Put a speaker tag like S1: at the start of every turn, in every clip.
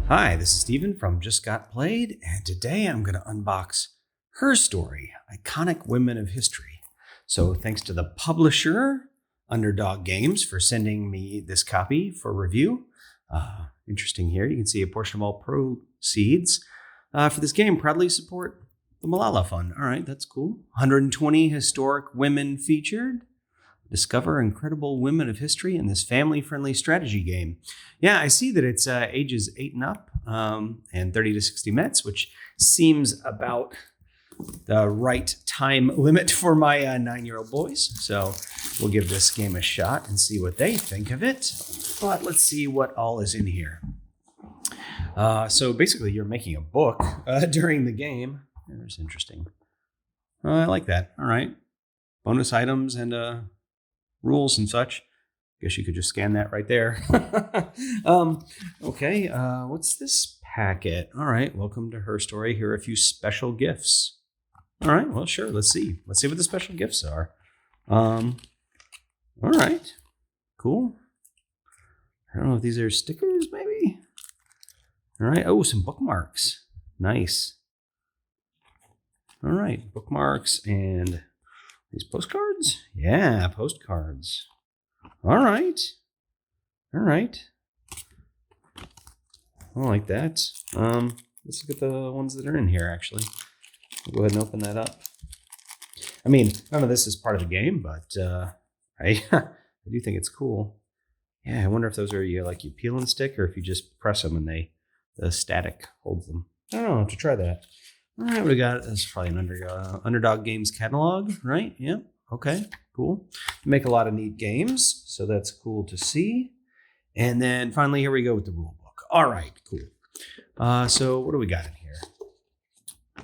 S1: Hi, this is Steven from Just Got Played, and today I'm going to unbox HerStory, Iconic Women of History. So thanks to the publisher, Underdog Games, for sending me this copy for review. Interesting here, you can see a portion of all proceeds for this game proudly support the Malala Fund. All right, that's cool. 120 historic women featured. Discover incredible women of history in this family-friendly strategy game. Yeah, I see that it's ages 8 and up and 30 to 60 minutes, which seems about the right time limit for my 9-year-old boys. So we'll give this game a shot and see what they think of it. But let's see what all is in here. So basically, you're making a book during the game. That's interesting. I like that. All right. Bonus items and rules and such. Guess you could just scan that right there. Okay, what's this packet? All right, welcome to HerStory. Here are a few special gifts. All right, well, sure, let's see. Let's see what the special gifts are. All right, cool. I don't know if these are stickers, maybe. All right, oh, some bookmarks. Nice. All right, bookmarks and these postcards? Yeah, postcards. All right. All right. I like that. Let's look at the ones that are in here, actually. I'll go ahead and open that up. I mean, none of this is part of the game, but I do think it's cool. Yeah, I wonder if those are you peel and stick, or if you just press them and the static holds them. I don't know. I'll have to try that. All right, what we got? This is probably an Underdog Games catalog, right? Yeah. Okay, cool. You make a lot of neat games, so that's cool to see. And then finally, here we go with the rule book. All right, cool. So what do we got in here?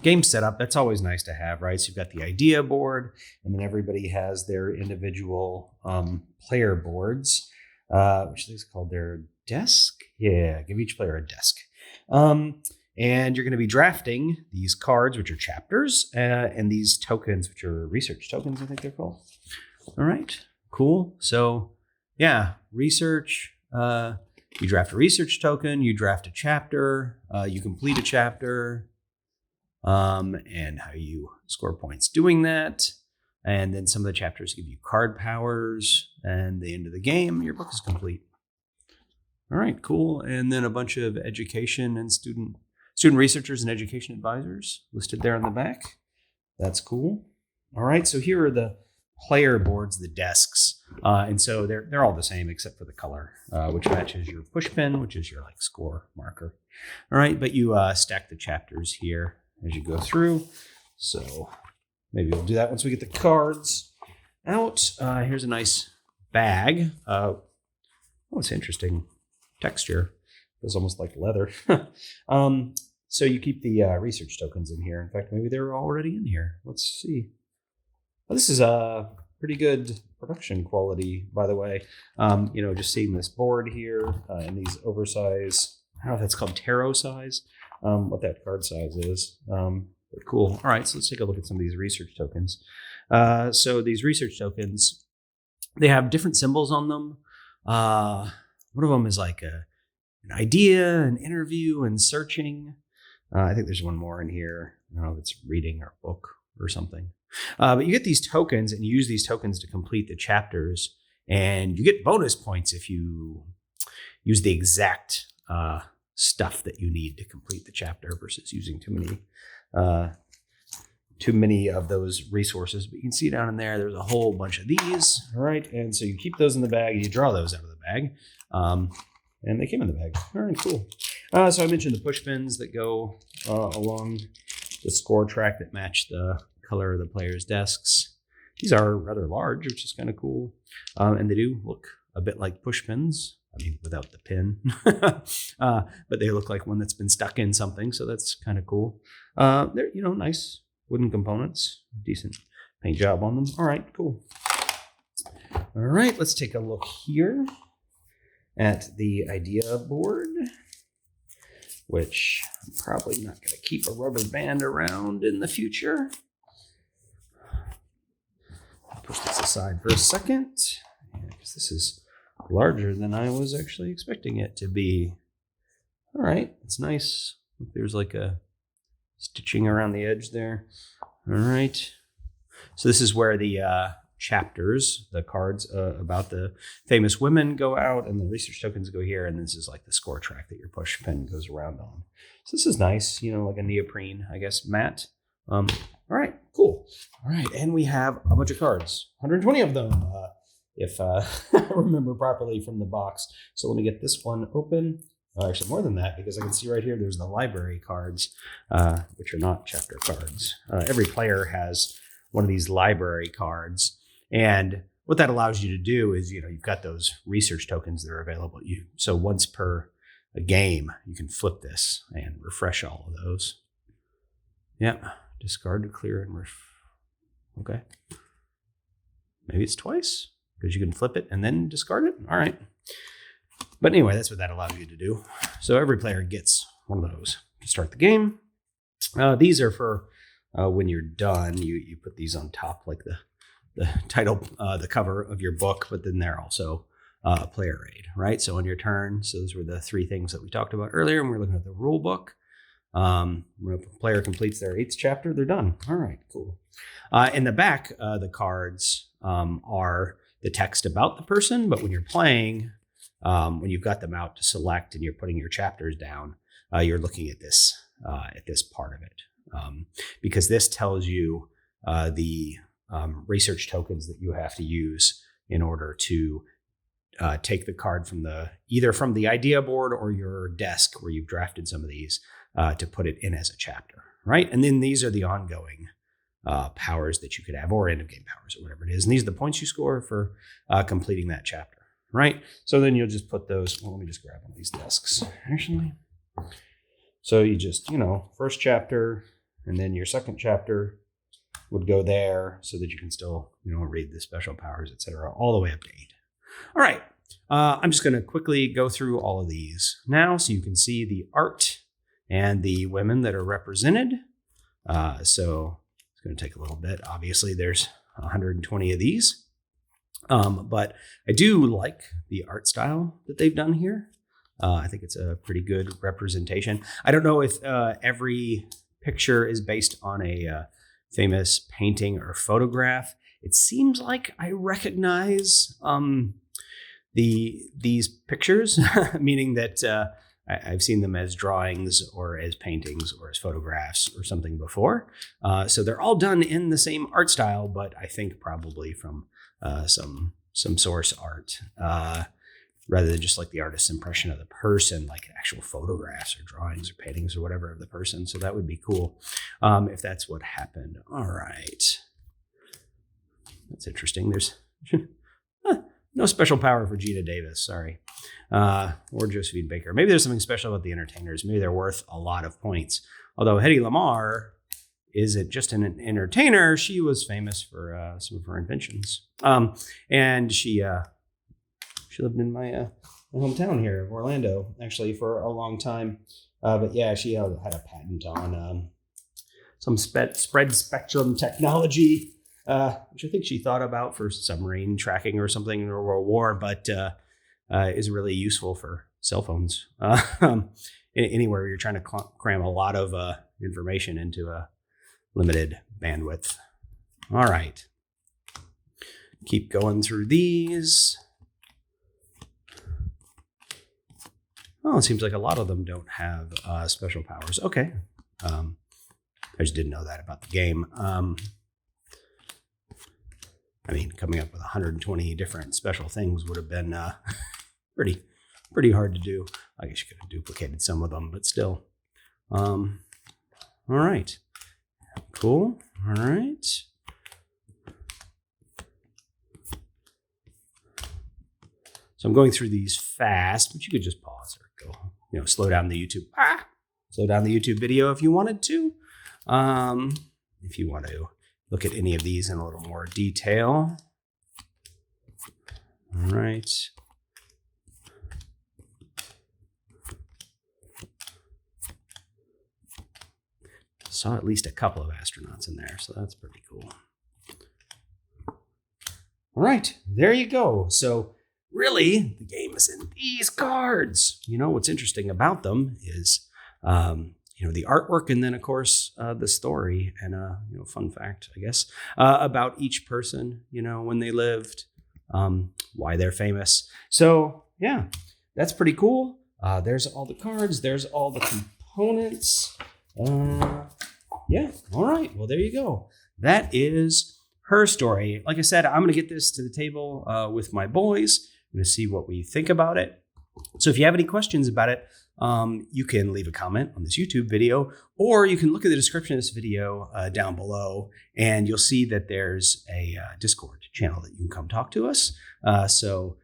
S1: Game setup, that's always nice to have, right? So you've got the idea board, and then everybody has their individual player boards, which is called their desk. Yeah, give each player a desk. And you're going to be drafting these cards, which are chapters, and these tokens, which are research tokens, I think they're called. All right, cool. So, yeah, research. You draft a research token, you draft a chapter, you complete a chapter, and how you score points doing that. And then some of the chapters give you card powers, and the end of the game, your book is complete. All right, cool. And then a bunch of education and student researchers and education advisors listed there on the back. That's cool. All right, so here are the player boards, the desks. And so they're all the same except for the color, which matches your push pin, which is your score marker. All right, but you stack the chapters here as you go through. So maybe we'll do that once we get the cards out. Here's a nice bag. Oh, it's interesting texture. It's almost like leather. So you keep the research tokens in here. In fact, maybe they're already in here. Let's see. Well, this is a pretty good production quality, by the way. Just seeing this board here and these oversized, I don't know if that's called tarot size, what that card size is. But cool. All right, so let's take a look at some of these research tokens. So these research tokens, they have different symbols on them. One of them is like an idea, an interview, and searching. I think there's one more in here. I don't know if it's reading or book or something. But you get these tokens, and you use these tokens to complete the chapters. And you get bonus points if you use the exact stuff that you need to complete the chapter versus using too many of those resources. But you can see down in there's a whole bunch of these. All right. And so you keep those in the bag, and you draw those out of the bag. And they came in the bag. All right, cool. So I mentioned the push pins that go along the score track that match the color of the players' desks. These are rather large, which is kind of cool. And they do look a bit like push pins. I mean, without the pin. But they look like one that's been stuck in something, so that's kind of cool. They're, nice wooden components. Decent paint job on them. All right, cool. All right, let's take a look here at the idea board, which I'm probably not going to keep a rubber band around in the future. I'll push this aside for a second, because this is larger than I was actually expecting it to be. All right, it's nice. There's like a stitching around the edge there. All right. So this is where the chapters, the cards about the famous women go out, and the research tokens go here. And this is like the score track that your push pin goes around on. So this is nice, like a neoprene, I guess, mat. All right, cool. All right, and we have a bunch of cards, 120 of them, if I remember properly from the box. So let me get this one open. Actually, more than that, because I can see right here, there's the library cards, which are not chapter cards. Every player has one of these library cards. And what that allows you to do is, you've got those research tokens that are available to you. So once per a game, you can flip this and refresh all of those. Yeah, discard to clear and okay. Maybe it's twice because you can flip it and then discard it. All right. But anyway, that's what that allows you to do. So every player gets one of those to start the game. These are for when you're done. You put these on top like the title, the cover of your book, but then they're also a player aid, right? So on your turn, so those were the three things that we talked about earlier, and we're looking at the rule book. When a player completes their 8th chapter, they're done. All right, cool. In the back, the cards are the text about the person, but when you're playing, when you've got them out to select and you're putting your chapters down, you're looking at this part of it, because this tells you the research tokens that you have to use in order to take the card from either from the idea board or your desk where you've drafted some of these to put it in as a chapter, right? And then these are the ongoing powers that you could have, or end of game powers, or whatever it is. And these are the points you score for completing that chapter, right? So then you'll just put those. Well, let me just grab one of these desks, actually. So you just, first chapter, and then your second chapter would go there so that you can still, read the special powers, etc., all the way up to 8. All right. I'm just going to quickly go through all of these now so you can see the art and the women that are represented. So it's going to take a little bit. Obviously, there's 120 of these. But I do like the art style that they've done here. I think it's a pretty good representation. I don't know if every picture is based on a famous painting or photograph. It seems like I recognize these pictures, meaning that I've seen them as drawings or as paintings or as photographs or something before. So they're all done in the same art style, but I think probably from some source art, rather than just like the artist's impression of the person, like actual photographs or drawings or paintings or whatever of the person. So that would be cool if that's what happened. All right. That's interesting. There's no special power for Gina Davis, sorry. Or Josephine Baker. Maybe there's something special about the entertainers. Maybe they're worth a lot of points. Although Hedy Lamarr isn't just an entertainer, she was famous for some of her inventions. And she lived in my hometown here of Orlando, actually, for a long time. But yeah, she had a patent on some spread spectrum technology, which I think she thought about for submarine tracking or something in World War, but is really useful for cell phones. Anywhere you're trying to cram a lot of information into a limited bandwidth. All right. Keep going through these. Oh, it seems like a lot of them don't have special powers. Okay. I just didn't know that about the game. Coming up with 120 different special things would have been pretty hard to do. I guess you could have duplicated some of them, but still. All right. Cool. All right. So I'm going through these fast, but you could just pause or go, slow down the YouTube video if you wanted to. If you want to look at any of these in a little more detail. All right. Saw at least a couple of astronauts in there, so that's pretty cool. All right, there you go. So really, the game is in these cards. What's interesting about them is, the artwork, and then of course the story, and fun fact, I guess, about each person, when they lived, why they're famous. So yeah, that's pretty cool. There's all the cards. There's all the components. Yeah. All right. Well, there you go. That is HerStory. Like I said, I'm going to get this to the table with my boys. I'm going to see what we think about it. So if you have any questions about it, you can leave a comment on this YouTube video, or you can look at the description of this video down below, and you'll see that there's a Discord channel that you can come talk to us. So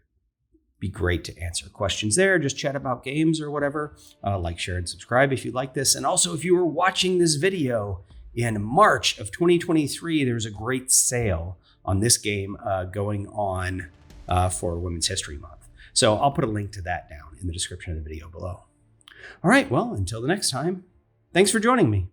S1: be great to answer questions there. Just chat about games or whatever. Like, share, and subscribe if you like this. And also, if you were watching this video in March of 2023, there's a great sale on this game going on for Women's History Month. So I'll put a link to that down in the description of the video below. All right, well, until the next time, thanks for joining me.